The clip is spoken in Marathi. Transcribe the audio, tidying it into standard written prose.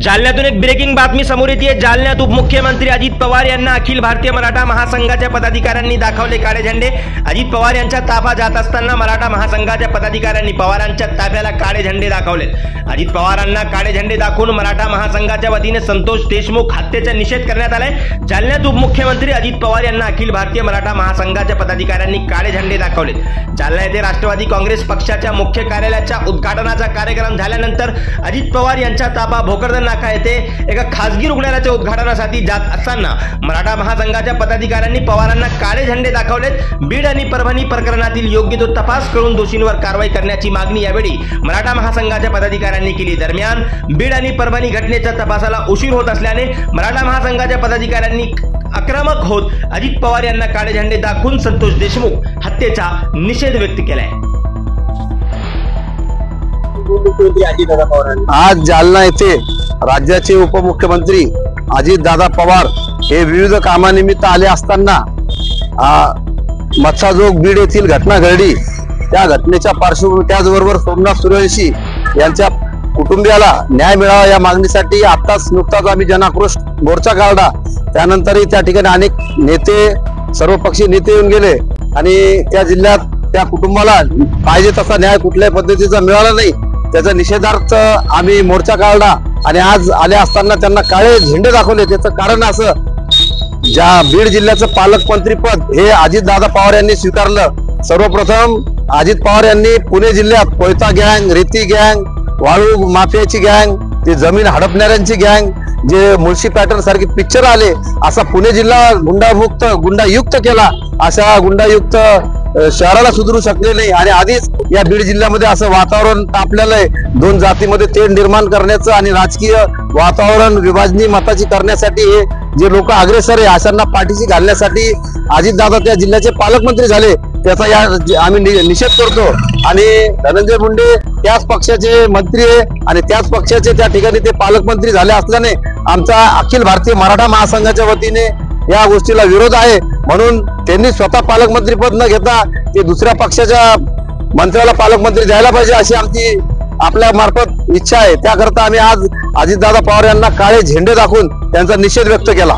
जालन्यातून एक ब्रेकिंग बातमी समोर येते। जालन्यात उपमुख्यमंत्री अजित पवार यांना अखिल भारतीय मराठा महासंघाच्या पदाधिकाऱ्यांनी दाखवले काळे झेंडे। अजित पवार यांच्या ताफा जात असताना मराठा महासंघाच्या पदाधिकाऱ्यांनी पवारांच्या ताफ्याला काळे झेंडे दाखवले। अजित पवारांना काळे झेंडे दाखवून मराठा महासंघाच्या वतीने संतोष देशमुख हत्येचा निषेध करण्यात आलाय। जालन्यात उपमुख्यमंत्री अजित पवार यांना अखिल भारतीय मराठा महासंघाच्या पदाधिकाऱ्यांनी काळे झेंडे दाखवले। जालना येथे राष्ट्रवादी काँग्रेस पक्षाच्या मुख्य कार्यालयाच्या उद्घाटनाचा कार्यक्रम झाल्यानंतर अजित पवार यांचा ताफा भोकरदन नाका येथे एका खासगी रुग्णालयाच्या उद्घाटनासाठी जात असताना मराठा महासंघाच्या पदाधिकाऱ्यांनी पवारांना काळे झेंडे दाखवलेत। बीड आणि परभणी प्रकरणातील योग्य तो तपास करून दोषींवर कारवाई करण्याची मागणी यावेळी मराठा महासंघाच्या पदाधिकाऱ्यांनी केली। दरम्यान बीड आणि परभणी घटनेच्या तपासाला उशीर होत असल्याने मराठा महासंघाच्या पदाधिकाऱ्यांनी आक्रमक होत अजित पवार यांना काळे झेंडे दाखवून संतोष देशमुख हत्येचा निषेध व्यक्त केलाय। आज जालना येथे राज्याचे उपमुख्यमंत्री अजितदादा पवार हे विविध कामानिमित्त आले असताना मत्साजोग बीड येथील घटना घडली। त्या घटनेच्या पार्श्वभूमीवर त्याचबरोबर सोमनाथ सूर्यवंशी यांच्या कुटुंबियाला न्याय मिळावा या मागणीसाठी नुकताच आम्ही जनाक्रोश मोर्चा काढला। त्यानंतरही त्या ठिकाणी अनेक नेते सर्वपक्षीय नेते येऊन गेले आणि त्या जिल्ह्यात त्या कुटुंबाला पाहिजे तसा न्याय कुठल्याही पद्धतीचा मिळाला नाही। त्याचा निषेधार्थ आम्ही मोर्चा काढला आणि आज आले असताना त्यांना काळे झेंडे दाखवले। त्याचं कारण असं, ज्या बीड जिल्ह्याचं पालकमंत्री पद हे अजितदादा पवार यांनी स्वीकारलं। सर्वप्रथम अजित पवार यांनी पुणे जिल्ह्यात कोयता गँग, रेती गँग, वाळू माफियाची गँग, ते जमीन हडपणाऱ्यांची गँग, जे मुळशी पॅटर्न सारखे पिक्चर आले, असा पुणे जिल्हा गुंडायुक्त केला। अशा गुंडायुक्त शहराला सुधरू शकले नाही आणि आधीच या बीड जिल्ह्यामध्ये असं वातावरण तापलेलं आहे। दोन जातीमध्ये तेढ निर्माण करण्याचं आणि राजकीय वातावरण विभाजनी मताची करण्यासाठी हे जे लोक अग्रेसर आहे अशांना पाठीशी घालण्यासाठी अजितदादा त्या जिल्ह्याचे पालकमंत्री झाले। त्याचा आम्ही निषेध करतो आणि धनंजय मुंडे त्याच पक्षाचे मंत्री आहे आणि त्याच पक्षाचे त्या ठिकाणी ते पालकमंत्री झाले असल्याने आमचा अखिल भारतीय मराठा महासंघाच्या वतीने या गोष्टीला विरोध आहे। म्हणून त्यांनी स्वतः पालकमंत्री पद न घेता ते दुसऱ्या पक्षाच्या मंत्र्याला पालकमंत्री द्यायला पाहिजे अशी आमची आपल्या मार्फत इच्छा आहे। त्याकरता आम्ही आज अजितदादा पवार यांना काळे झेंडे दाखवून त्यांचा निषेध व्यक्त केला।